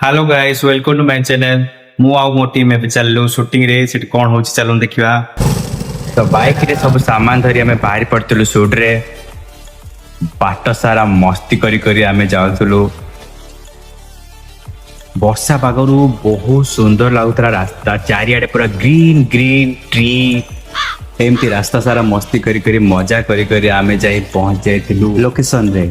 Hello guys welcome to my channel मु आउ मो टीम एबे चललु शूटिंग रे सेट कोन होची चलून देखिबा। तो बाइक रे सब सामान धरी हमें बाहर पड़तलु शूट रे बाट सारा मस्ती करी करी हमें जाउतलु। वर्षा पागरु बहुत सुंदर लागुतला रास्ता चारियाडे पूरा ग्रीन ग्रीन ट्री एमती रास्ता सारा मस्ती करी करी मजा करी करी हमें जाई पहुंच जाइथिलु लोकेशन रे।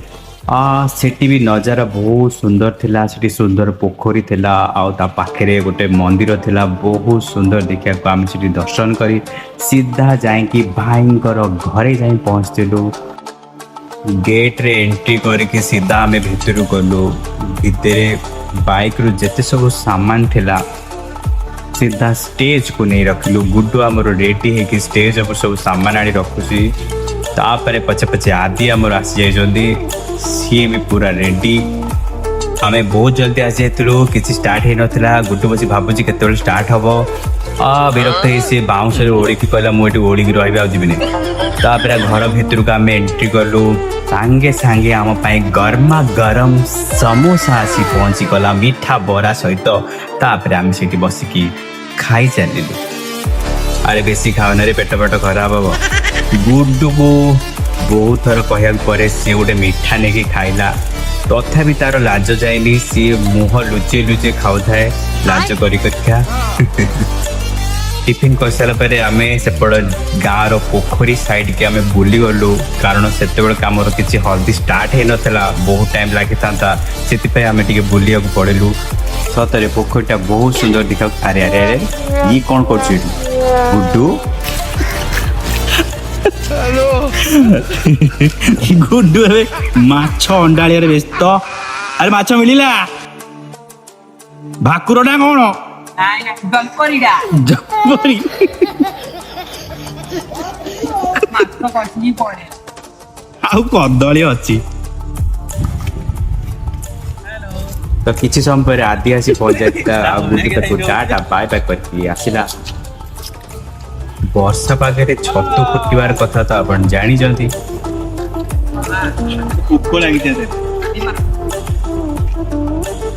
सेठी भी नजारा बहुत सुंदर थिला सेठी सुंदर पोखरी थिला आउ ता पाखरे गोटे मंदिर थिला बहुत सुंदर देखिया को आम सेठी दर्शन करी सीधा जाई कि भाईंकर घरे जाई पहुंचतिलु। गेट रे एंट्री करके सीधा आमे भितरु गलु भितरे बाइक रु जेते सब सामान थिला सीधा स्टेज को नहीं रखलु। गुड्डू आमर रेडी है कि स्टेज पर सब सामान आनी रखुसी तापरे पछे पछे आदि आमर आसी जाइछोंदी सी भी पूरा रेडी। आमे बहुत जल्दी आसी जाइथिलु किछि स्टार्ट हे नथिला। गुड्डू बसी भाबुची केतेबेल स्टार्ट हबो विरक्त हे से बाउंस रे ओडी की कहला मोटी ओडी की रहबे आ जिबिने। तापरे घर भितर को आमे एंट्री करलु सांगे सांगे आम पाई गरमा गरम समोसा आसी पहुंची गला मीठा बरा सहित। तापरे आमे सेठी बसिकी खाई चलिलु। अरे बेसी खाओ रे पेट पेट खराब हबो। गुड्डू को बहुत थर कहया परे सी गोटे मीठा नहीं खाइला तथापि तार लाज जाएनी सी मुह लुचे लुचे खाऊ थाए लाज करी क्या। टिफिन कर सारा पर आम सेपट गाँव पोखरी साइड के आम बुली गलु कारण से आमर किसी हल्दी स्टार्ट हो नाला बहुत टाइम लगी था से आम टे बुलिया पड़ेलु। सतरे पोखरीटा बहुत सुंदर देखा। अरे अरे अरे ये कौन कर गुड्डू गुड्डू माछ अंडाड़िया व्यस्त। अरे माछ मिलिला भाकुरटा कौन आउ कदली अच्छी। तो किसी समय पर आदि आसी पहुंच जाता गुड्डू टाटा बाय बाय करके आसिला। वर्षा पागे छतु फुटबार कथा तो आप जानी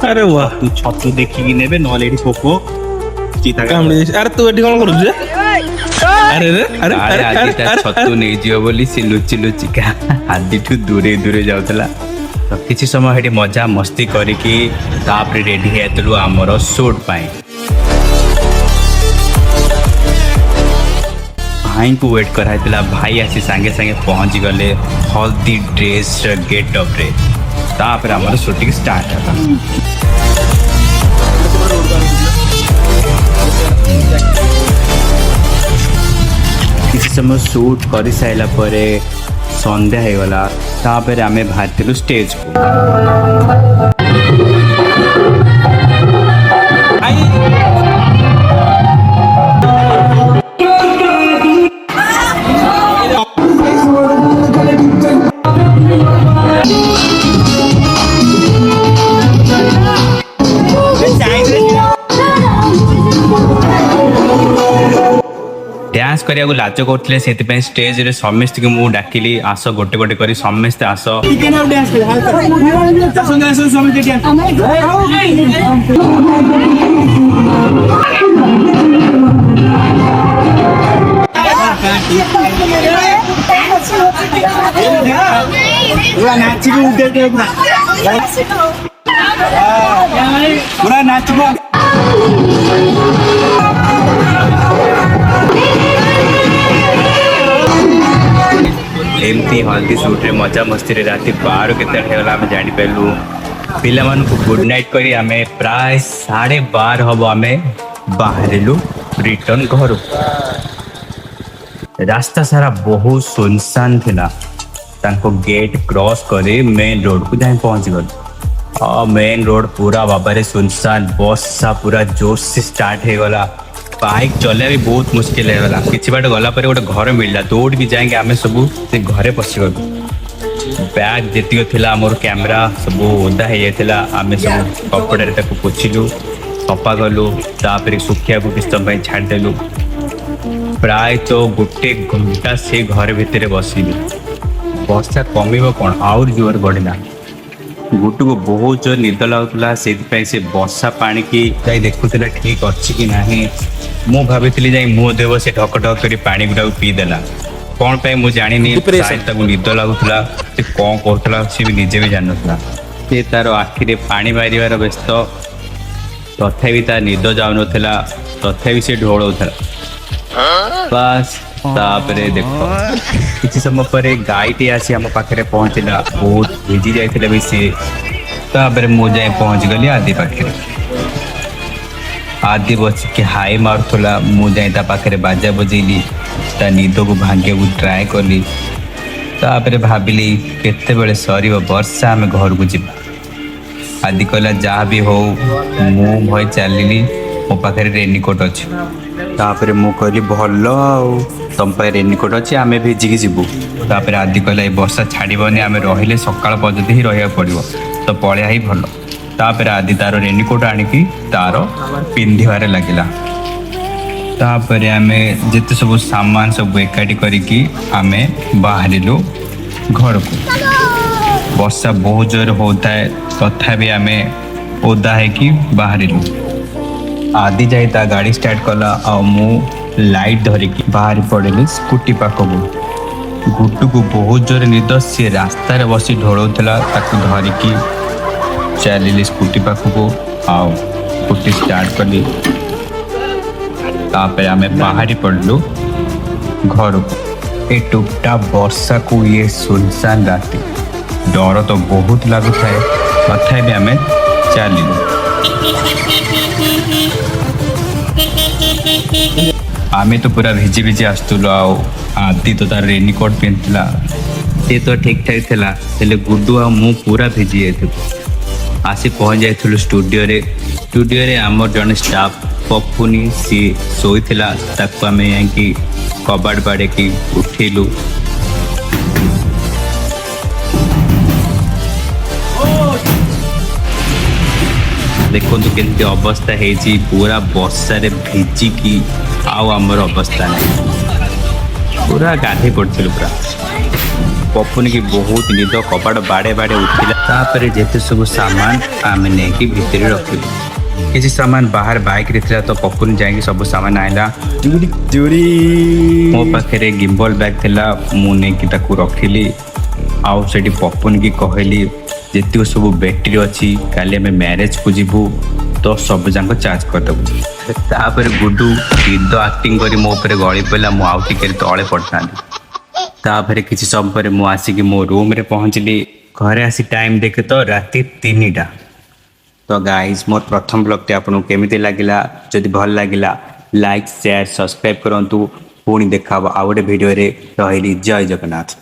अरे वाह तू छतु देखिकी नेबे नले एठी पोको चिता कामड़ी। अरे तू एठी कोन करू जे अरे अरे अरे छतु नै जियो बोली से लुचि लुचि का आदि ठु दूरे दूरे जाउतला। तो किछि समय हेठी मजा मस्ती करिकी तापरे रेडी हेतलु हमरो शूट पाई। भाई को वेट कराइला भाई आसी सांगे सांगे पहुंच गले हल्दी ड्रेस गेटअप रे। तापर हमर शूटिंग स्टार्ट होला। किसी समय शूट कर साइला परे संध्या हो गला तापर आमे बाहर स्टेज को। डांस करिया को लाज करथिले सेति पे स्टेज रे समस्त के मु डाकिली आस गोटे गोटे करी समस्त आस डांस पूरा नाचबो। एमती हल्दी शूट रे मजा मस्ती रे राति 12 केते हेला हम जानि पेलु। पिला मन को गुड नाइट करी हमें प्राय 12:30 हबो हमें बाहरलु रिटर्न घर। रास्ता सारा बहुत सुनसान थिला तांको गेट क्रॉस करे मेन रोड को जाई पहुंच गल। मेन रोड पूरा बाबारे सुनसान वर्षा पूरा जोश से स्टार्ट हो गला। बाइक चले भी बहुत मुश्किल है गला। किछि बाट गला पर गोटे घर मिलला दौड़ भी जाएंगे आमे सब से घरे पसी गलु। बैग जेतिक थिला मोर कैमरा सब ओदा हे जायतिला आमे सब कपड़ा रे ताको पोछिलु सफा गलु तापर सुखिया को किछ समय छाड़ देलु। प्राय तो गोटे घंटा से घर भितर बसिलु। वर्षा कमिबो कोन आउर जोर बढ़िला। गुड्डू को बहुत जोर निद लगुला से वर्षा पानी की जाई देखुला ठीक अच्छी कि नहीं। मु भाभी जाई मुँह देव से ढक ढक कर पानी गुड़ा पीदेला कौन पे मुझे जानी शायद निद लगुला से कौन करुला सी भी निजे भी जान से तार आखिरे पानी मारिबार व्यस्त तथापि ता निद जाऊ नाला तथापि से ढोलौला बस तापरे देखो किसी समय पर गाईटी आसी आम पाखे पहुँचला बहुत भिजी जाइए भी सी तापर मुझे पहुँच गली आदि पाखे आदि बस के हाई मारूला मुझे पाखे बाजा बजेली ता निद को भांगे को ट्राए कली तापर भाविली केते बेले सर वर्षा आम घर को जा आदि कहला जहाँ भी हो मु भय चलनी मो पाखे रेनिकोट अच्छी तापर मु कहली भल तुम पे रेनिकोट अच्छी आम भिजिकी जीवु तापर आदि कहला वर्षा छाड़बनी आम रही सकाल पर्यंत ही रहा पड़ो तो पलिया ही भल तापर आदि तार रेनिकोट आनिकी तार पिंधार लगिला तापर आम जिते सब सामान सब एकाठी करिकी आम बाहरिलु घर को वर्षा बहुत जोर होता है तथापि आम ओदा है बाहरिलु आदि जाई ता गाड़ी स्टार्ट कला आ मु लाइट धरिकी बाहरी पड़े स्कूटी पाखक गुड्डू को बहुत जोर निद सी रास्ता बसी ढोलौला धरिकी चलिली स्कूटी पाखक आओ स्कूटी स्टार्ट कली तापर आम बाहरी पड़लु घर को ए टुपटा वर्षा को ये सुनसान राति डर तो बहुत लगुता है तथापि आम चलिलु आमे तो पूरा भिजी भिजी आसुलु आदि तो तार रेनिकोट पिंधला से तो ठीक ठाक थिला हेले गुड्डू आ मु पूरा भिजी जाइथिलु आसी पहुँच जाइथिलु स्टूडियो रे आमर जने स्टाफ पप्पुनी सी सोईथिला ताकू आमे याकी कबाड़ बाड़े की उठेलु देखो केमती अवस्था है पूरा वर्षा रे भिजिकी आमर अवस्था नहीं पूरा गाधे पड़े पूरा पपुन की बहुत निद कपाट बाड़े बाड़े उठिला तापर जेते सब सामान आम नहीं भितर रखिलु किसी सामान बाहर बाइक रे थिला तो पपुन जाएंगे सब सामान आइला मो पाखे गिम्बल बैग थिला मु नहीं ताकू रखिली आउ सेठी पपुन की कहली जेतिक सब बैटेरी अच्छी काली आम मैरेज को जीवु तो सब जाक चार्ज करदेबू तापर गुड्डू निद आक्टिंग करी मो ऊपर गली पड़ा मु आउ टिके तले पड़ता तापर किसी समय पर मु आसिकी मो रूम रे पहुँचली घरे आसी टाइम देखे तो राति 3टा तो गाइज मोर प्रथम ब्लॉग आपको केमिति लागिला जदि भल लागिला लाइक शेयर सब्सक्राइब करंतु पुणी देखा आउ गोटे भिडियो रे रहिली जय जगन्नाथ।